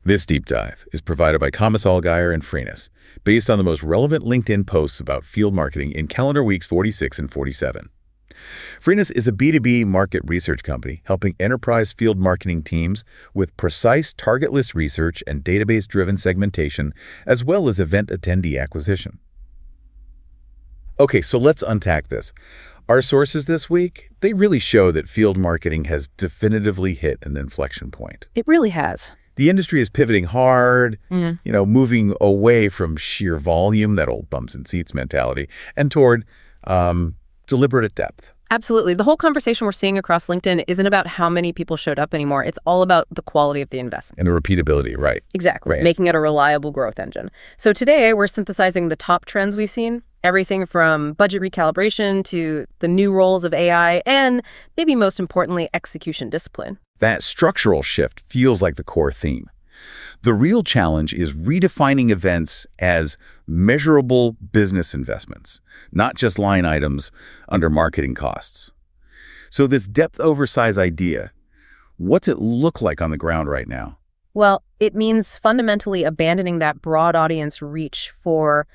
This deep dive is provided by Thomas Allgaier and Freenis, based on the most relevant LinkedIn posts about field marketing in calendar weeks 46 and 47. Freenis is a B2B market research company helping enterprise field marketing teams with precise target list research and database-driven segmentation, as well as event attendee acquisition. Okay, so let's unpack this. Our sources this week, they really show that field marketing has definitively hit an inflection point. It really has. The industry is pivoting hard, moving away from sheer volume, that old bums and seats mentality, and toward deliberate depth. Absolutely. The whole conversation we're seeing across LinkedIn isn't about how many people showed up anymore. It's all about the quality of the investment. And the repeatability, right. Exactly. Right. Making it a reliable growth engine. So today, we're synthesizing the top trends we've seen, everything from budget recalibration to the new roles of AI, and maybe most importantly, execution discipline. That structural shift feels like the core theme. The real challenge is redefining events as measurable business investments, not just line items under marketing costs. So this depth oversize idea, what's it look like on the ground right now? Well, it means fundamentally abandoning that broad audience reach for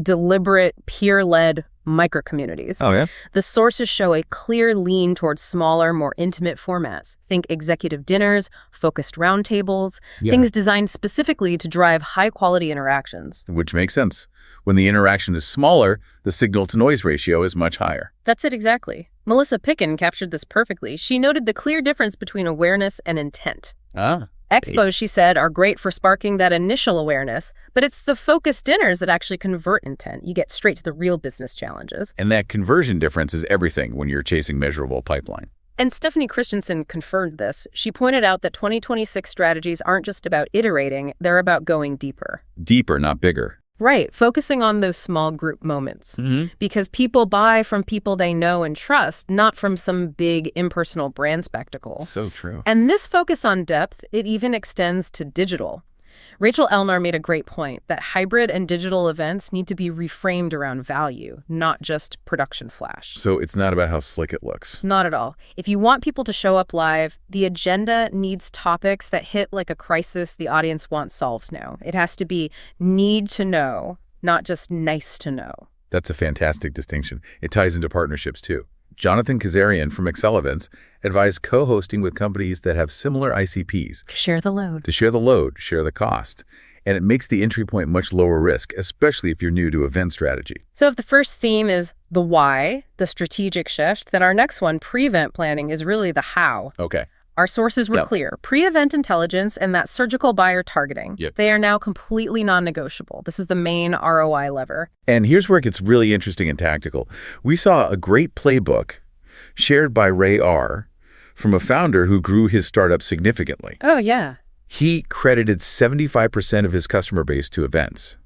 deliberate, peer-led micro-communities. Oh, yeah? The sources show a clear lean towards smaller, more intimate formats. Think executive dinners, focused roundtables, things designed specifically to drive high-quality interactions. Which makes sense. When the interaction is smaller, the signal-to-noise ratio is much higher. That's it exactly. Melissa Picken captured this perfectly. She noted the clear difference between awareness and intent. Expos, she said, are great for sparking that initial awareness, but it's the focused dinners that actually convert intent. You get straight to the real business challenges. And that conversion difference is everything when you're chasing measurable pipeline. And Stephanie Christensen confirmed this. She pointed out that 2026 strategies aren't just about iterating, they're about going deeper. Deeper, not bigger. Right, focusing on those small group moments. Because people buy from people they know and trust, not from some big impersonal brand spectacle. So true. And this focus on depth, it even extends to digital. Rachel Elnar made a great point that hybrid and digital events need to be reframed around value, not just production flash. So it's not about how slick it looks. Not at all. If you want people to show up live, the agenda needs topics that hit like a crisis the audience wants solved now. It has to be need to know, not just nice to know. That's a fantastic distinction. It ties into partnerships, too. Jonathan Kazarian from Excel Events advised co-hosting with companies that have similar ICPs. To share the load. To share the load, share the cost. And it makes the entry point much lower risk, especially if you're new to event strategy. So if the first theme is the why, the strategic shift, then our next one, pre-event planning, is really the how. Okay. Our sources were clear. Pre-event intelligence and that surgical buyer targeting. They are now completely non-negotiable. This is the main ROI lever. And here's where it gets really interesting and tactical. We saw a great playbook shared by Ray R. from a founder who grew his startup significantly. Oh, yeah. He credited 75% of his customer base to events.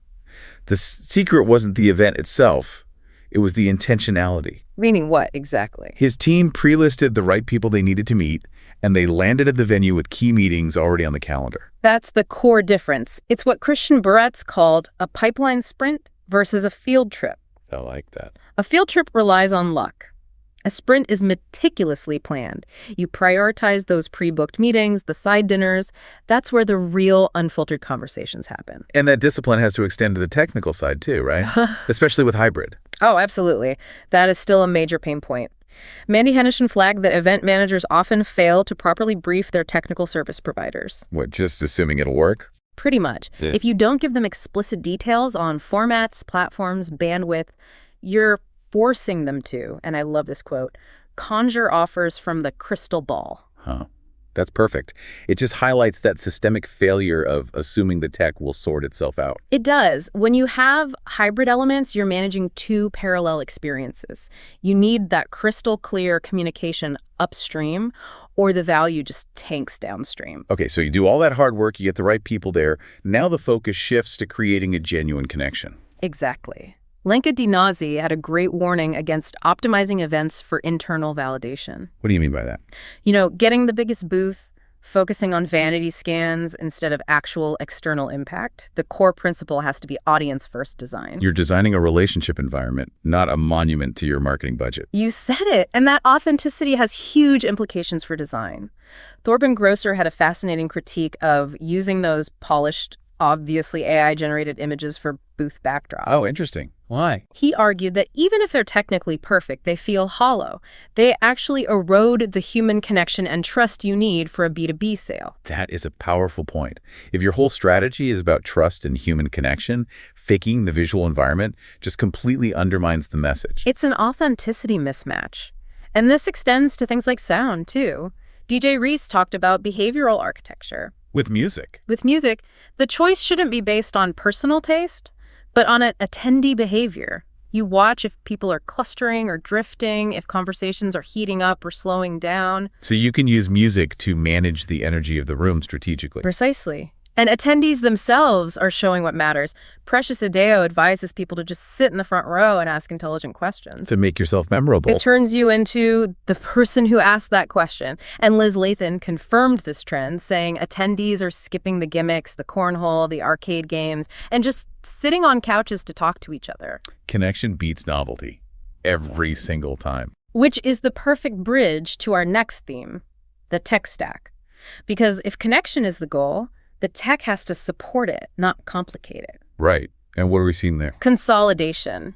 The secret wasn't the event itself. It was the intentionality. Meaning what exactly? His team pre-listed the right people they needed to meet, and they landed at the venue with key meetings already on the calendar. That's the core difference. It's what Christian Barrett's called a pipeline sprint versus a field trip. I like that. A field trip relies on luck. A sprint is meticulously planned. You prioritize those pre-booked meetings, the side dinners. That's where the real unfiltered conversations happen. And that discipline has to extend to the technical side too, right? Especially with hybrid. Oh, absolutely. That is still a major pain point. Mandy Hennish flagged that event managers often fail to properly brief their technical service providers. What, just assuming it'll work? Pretty much. Yeah. If you don't give them explicit details on formats, platforms, bandwidth, you're forcing them to, and I love this quote, conjure offers from the crystal ball. That's perfect. It just highlights that systemic failure of assuming the tech will sort itself out. It does. When you have hybrid elements, you're managing two parallel experiences. You need that crystal clear communication upstream, or the value just tanks downstream. Okay, so you do all that hard work, you get the right people there. Now the focus shifts to creating a genuine connection. Exactly. Lenka Dinazi had a great warning against optimizing events for internal validation. What do you mean by that? You know, getting the biggest booth, focusing on vanity scans instead of actual external impact. The core principle has to be audience-first design. You're designing a relationship environment, not a monument to your marketing budget. You said it, and that authenticity has huge implications for design. Thorben Grosser had a fascinating critique of using those polished, obviously AI-generated images for booth backdrop. Oh, interesting. Why? He argued that even if they're technically perfect, they feel hollow. They actually erode the human connection and trust you need for a B2B sale. That is a powerful point. If your whole strategy is about trust and human connection, faking the visual environment just completely undermines the message. It's an authenticity mismatch. And this extends to things like sound, too. DJ Reese talked about behavioral architecture. With music. With music, the choice shouldn't be based on personal taste, but on attendee behavior. You watch if people are clustering or drifting, if conversations are heating up or slowing down. So you can use music to manage the energy of the room strategically. Precisely. And attendees themselves are showing what matters. Precious Adeo advises people to just sit in the front row and ask intelligent questions. To make yourself memorable. It turns you into the person who asked that question. And Liz Lathan confirmed this trend, saying attendees are skipping the gimmicks, the cornhole, the arcade games, and just sitting on couches to talk to each other. Connection beats novelty. Every single time. Which is the perfect bridge to our next theme, the tech stack. Because if connection is the goal, the tech has to support it, not complicate it. Right. And what are we seeing there? Consolidation.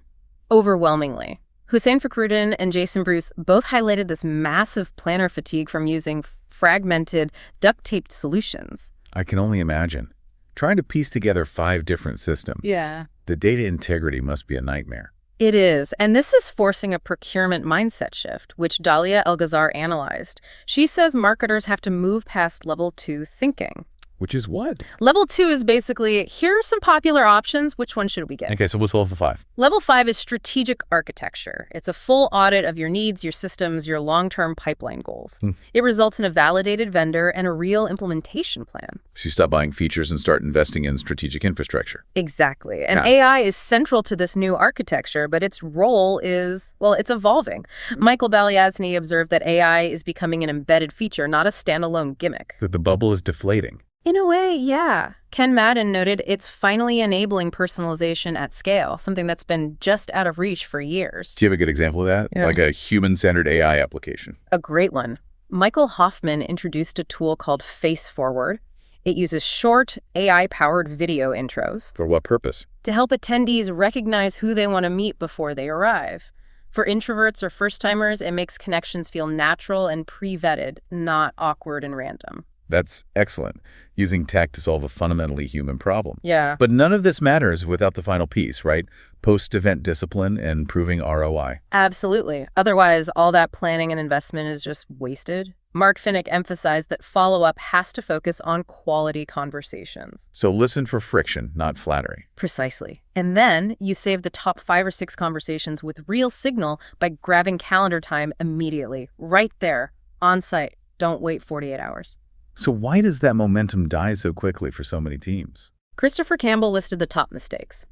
Overwhelmingly. Hussein Fakhruddin and Jason Bruce both highlighted this massive planner fatigue from using fragmented, duct-taped solutions. I can only imagine. Trying to piece together 5 different systems. Yeah. The data integrity must be a nightmare. It is, and this is forcing a procurement mindset shift, which Dalia El-Ghazar analyzed. She says marketers have to move past level 2 thinking. Which is what? Level 2 is basically, here are some popular options, which one should we get? Okay, so what's level 5? Level 5 is strategic architecture. It's a full audit of your needs, your systems, your long-term pipeline goals. It results in a validated vendor and a real implementation plan. So you stop buying features and start investing in strategic infrastructure. Exactly. And AI is central to this new architecture, but its role is, well, it's evolving. Michael Balyazny observed that AI is becoming an embedded feature, not a standalone gimmick. That the bubble is deflating. In a way, yeah. Ken Madden noted it's finally enabling personalization at scale, something that's been just out of reach for years. Do you have a good example of that? Yeah. Like a human-centered AI application? A great one. Michael Hoffman introduced a tool called Face Forward. It uses short, AI-powered video intros. For what purpose? To help attendees recognize who they want to meet before they arrive. For introverts or first-timers, it makes connections feel natural and pre-vetted, not awkward and random. That's excellent. Using tech to solve a fundamentally human problem. Yeah. But none of this matters without the final piece, right? Post-event discipline and proving ROI. Absolutely. Otherwise, all that planning and investment is just wasted. Mark Finnick emphasized that follow-up has to focus on quality conversations. So listen for friction, not flattery. Precisely. And then you save the top 5 or 6 conversations with real signal by grabbing calendar time immediately, right there, on site. Don't wait 48 hours. So why does that momentum die so quickly for so many teams? Christopher Campbell listed the top mistakes.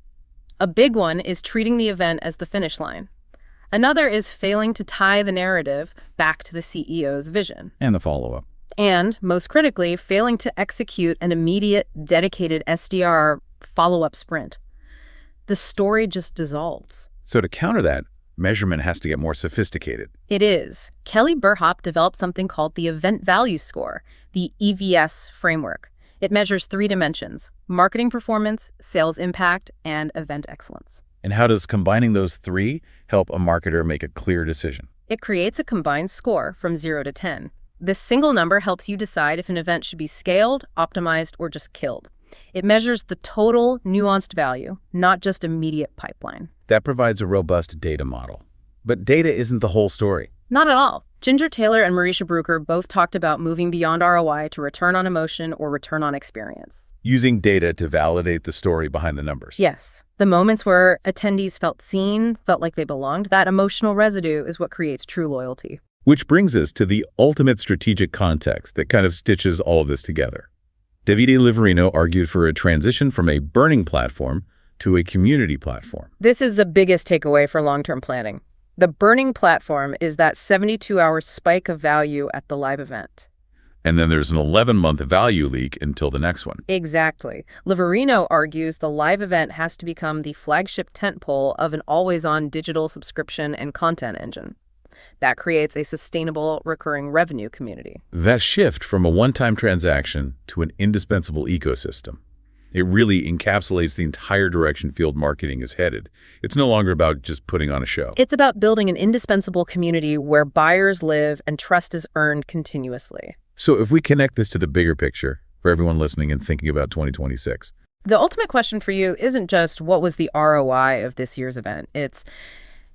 A big one is treating the event as the finish line. Another is failing to tie the narrative back to the CEO's vision. And the follow-up. And, most critically, failing to execute an immediate, dedicated SDR follow-up sprint. The story just dissolves. So to counter that, measurement has to get more sophisticated. It is. Kelly Burhop developed something called the Event Value Score, the EVS framework. It measures 3 dimensions: marketing performance, sales impact, and event excellence. And how does combining those 3 help a marketer make a clear decision? It creates a combined score from 0 to 10. This single number helps you decide if an event should be scaled, optimized, or just killed. It measures the total nuanced value, not just immediate pipeline. That provides a robust data model. But data isn't the whole story. Not at all. Ginger Taylor and Marisha Brucker both talked about moving beyond ROI to return on emotion or return on experience. Using data to validate the story behind the numbers. Yes. The moments where attendees felt seen, felt like they belonged, that emotional residue is what creates true loyalty. Which brings us to the ultimate strategic context that kind of stitches all of this together. Davide Liverino argued for a transition from a burning platform to a community platform. This is the biggest takeaway for long-term planning. The burning platform is that 72-hour spike of value at the live event. And then there's an 11-month value leak until the next one. Exactly. Liverino argues the live event has to become the flagship tentpole of an always-on digital subscription and content engine. That creates a sustainable, recurring revenue community. That shift from a one-time transaction to an indispensable ecosystem. It really encapsulates the entire direction field marketing is headed. It's no longer about just putting on a show. It's about building an indispensable community where buyers live and trust is earned continuously. So if we connect this to the bigger picture for everyone listening and thinking about 2026. The ultimate question for you isn't just what was the ROI of this year's event. It's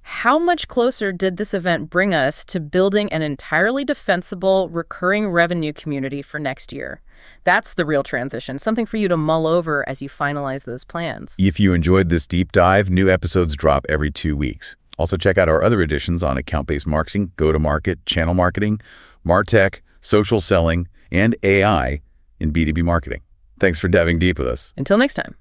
how much closer did this event bring us to building an entirely defensible, recurring revenue community for next year? That's the real transition, something for you to mull over as you finalize those plans. If you enjoyed this deep dive, new episodes drop every 2 weeks. Also check out our other editions on account-based marketing, go-to-market, channel marketing, MarTech, social selling, and AI in B2B marketing. Thanks for diving deep with us. Until next time.